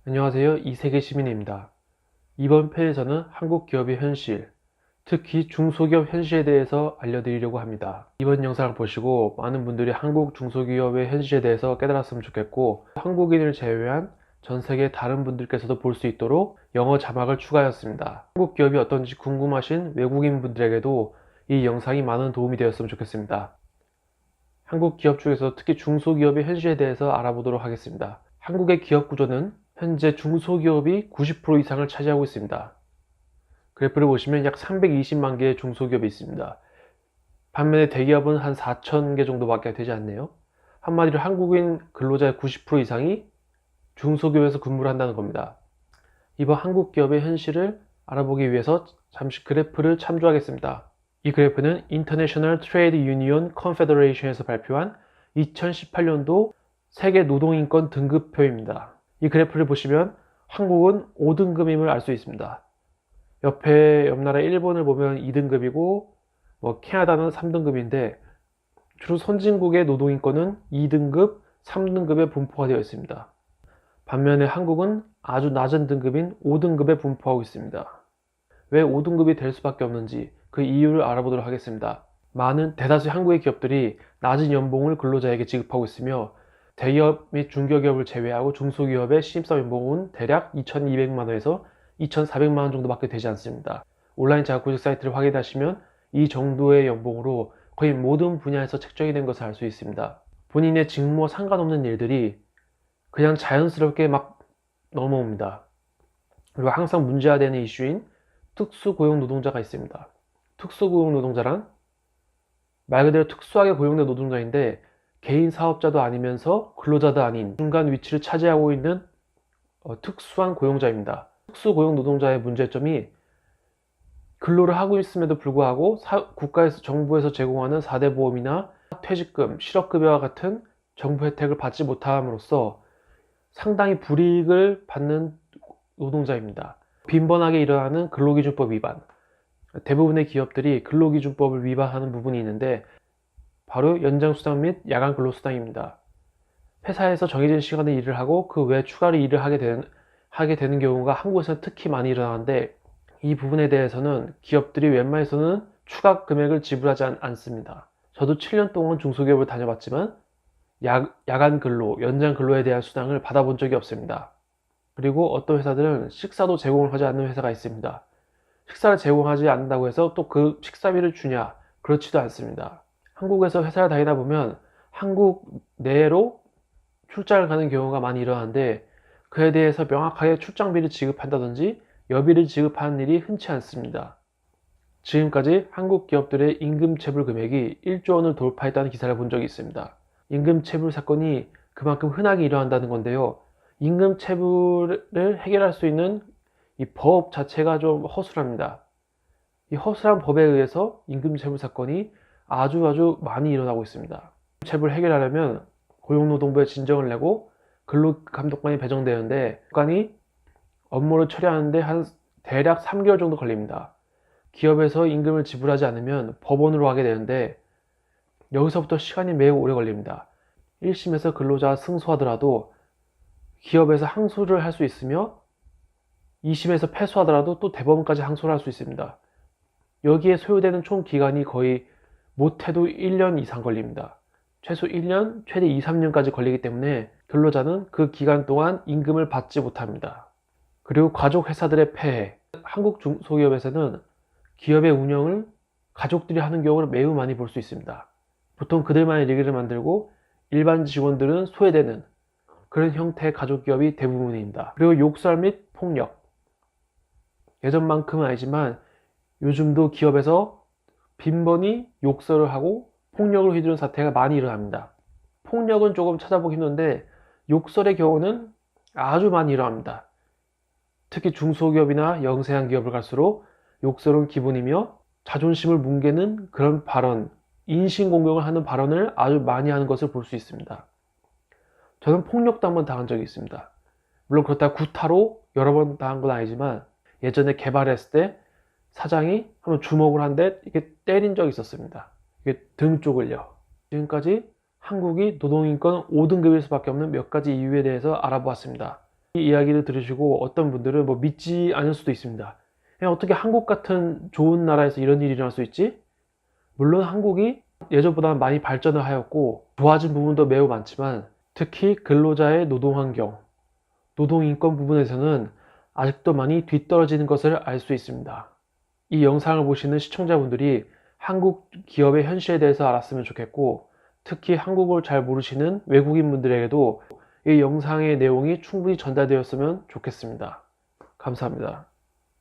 안녕하세요. 이세계 시민입니다. 이번 편에서는 한국 기업의 현실, 특히 중소기업 현실에 대해서 알려드리려고 합니다. 이번 영상을 보시고 많은 분들이 한국 중소기업의 현실에 대해서 깨달았으면 좋겠고, 한국인을 제외한 전 세계 다른 분들께서도 볼 수 있도록 영어 자막을 추가하였습니다. 한국 기업이 어떤지 궁금하신 외국인 분들에게도 이 영상이 많은 도움이 되었으면 좋겠습니다. 한국 기업 중에서 특히 중소기업의 현실에 대해서 알아보도록 하겠습니다. 한국의 기업 구조는 현재 중소기업이 90% 이상을 차지하고 있습니다. 그래프를 보시면 약 320만 개의 중소기업이 있습니다. 반면에 대기업은 한 4천 개 정도밖에 되지 않네요. 한마디로 한국인 근로자의 90% 이상이 중소기업에서 근무를 한다는 겁니다. 이번 한국 기업의 현실을 알아보기 위해서 잠시 그래프를 참조하겠습니다. 이 그래프는 International Trade Union Confederation에서 발표한 2018년도 세계 노동인권 등급표입니다. 이 그래프를 보시면 한국은 5등급임을 알 수 있습니다. 옆 나라 일본을 보면 2등급이고 캐나다는 3등급인데 주로 선진국의 노동인권은 2등급, 3등급에 분포가 되어 있습니다. 반면에 한국은 아주 낮은 등급인 5등급에 분포하고 있습니다. 왜 5등급이 될 수밖에 없는지 그 이유를 알아보도록 하겠습니다. 많은 대다수의 한국의 기업들이 낮은 연봉을 근로자에게 지급하고 있으며 대기업 및 중견기업을 제외하고 중소기업의 신입사원 연봉은 대략 2,200만원에서 2,400만원 정도밖에 되지 않습니다. 온라인 자격구직 사이트를 확인하시면 이 정도의 연봉으로 거의 모든 분야에서 책정이 된 것을 알 수 있습니다. 본인의 직무와 상관없는 일들이 그냥 자연스럽게 막 넘어옵니다. 그리고 항상 문제화되는 이슈인 특수고용 노동자가 있습니다. 특수고용 노동자란 말 그대로 특수하게 고용된 노동자인데 개인 사업자도 아니면서 근로자도 아닌 중간 위치를 차지하고 있는 특수한 고용자입니다. 특수고용 노동자의 문제점이 근로를 하고 있음에도 불구하고 국가에서 정부에서 제공하는 4대 보험이나 퇴직금, 실업급여와 같은 정부 혜택을 받지 못함으로써 상당히 불이익을 받는 노동자입니다. 빈번하게 일어나는 근로기준법 위반, 대부분의 기업들이 근로기준법을 위반하는 부분이 있는데 바로 연장수당 및 야간 근로수당입니다. 회사에서 정해진 시간에 일을 하고 그 외에 추가로 일을 하게 되는 경우가 한국에서는 특히 많이 일어나는데 이 부분에 대해서는 기업들이 웬만해서는 추가 금액을 지불하지 않습니다. 저도 7년 동안 중소기업을 다녀봤지만 야간 근로, 연장 근로에 대한 수당을 받아본 적이 없습니다. 그리고 어떤 회사들은 식사도 제공을 하지 않는 회사가 있습니다. 식사를 제공하지 않는다고 해서 또 그 식사비를 주냐? 그렇지도 않습니다. 한국에서 회사를 다니다 보면 한국 내로 출장을 가는 경우가 많이 일어나는데 그에 대해서 명확하게 출장비를 지급한다든지 여비를 지급하는 일이 흔치 않습니다. 지금까지 한국 기업들의 임금체불 금액이 1조 원을 돌파했다는 기사를 본 적이 있습니다. 임금체불 사건이 그만큼 흔하게 일어난다는 건데요. 임금체불을 해결할 수 있는 이 법 자체가 좀 허술합니다. 이 허술한 법에 의해서 임금체불 사건이 아주 많이 일어나고 있습니다. 체불 해결하려면 고용노동부에 진정을 내고 근로감독관이 배정되는데 감독관이 업무를 처리하는데 한 대략 3개월 정도 걸립니다. 기업에서 임금을 지불하지 않으면 법원으로 가게 되는데 여기서부터 시간이 매우 오래 걸립니다. 1심에서 근로자가 승소하더라도 기업에서 항소를 할 수 있으며 2심에서 패소하더라도 또 대법원까지 항소를 할 수 있습니다. 여기에 소요되는 총 기간이 거의 못해도 1년 이상 걸립니다. 최소 1년, 최대 2, 3년까지 걸리기 때문에 근로자는 그 기간 동안 임금을 받지 못합니다. 그리고 가족 회사들의 폐해. 한국 중소기업에서는 기업의 운영을 가족들이 하는 경우를 매우 많이 볼 수 있습니다. 보통 그들만의 일기를 만들고 일반 직원들은 소외되는 그런 형태의 가족기업이 대부분입니다. 그리고 욕설 및 폭력. 예전만큼은 아니지만 요즘도 기업에서 빈번히 욕설을 하고 폭력을 휘두르는 사태가 많이 일어납니다. 폭력은 조금 찾아보기 힘든데 욕설의 경우는 아주 많이 일어납니다. 특히 중소기업이나 영세한 기업을 갈수록 욕설은 기본이며 자존심을 뭉개는 그런 발언, 인신공격을 하는 발언을 아주 많이 하는 것을 볼 수 있습니다. 저는 폭력도 한번 당한 적이 있습니다. 물론 그렇다고 구타로 여러 번 당한 건 아니지만 예전에 개발했을 때 사장이 한번 주먹을 한 대 이렇게 때린 적이 있었습니다. 이게 등 쪽을요. 지금까지 한국이 노동인권 5등급일 수밖에 없는 몇 가지 이유에 대해서 알아보았습니다. 이 이야기를 들으시고 어떤 분들은 뭐 믿지 않을 수도 있습니다. 그냥 어떻게 한국 같은 좋은 나라에서 이런 일이 일어날 수 있지? 물론 한국이 예전보다 많이 발전을 하였고 좋아진 부분도 매우 많지만 특히 근로자의 노동환경, 노동인권 부분에서는 아직도 많이 뒤떨어지는 것을 알 수 있습니다. 이 영상을 보시는 시청자분들이 한국 기업의 현실에 대해서 알았으면 좋겠고, 특히 한국어를 잘 모르시는 외국인분들에게도 이 영상의 내용이 충분히 전달되었으면 좋겠습니다. 감사합니다.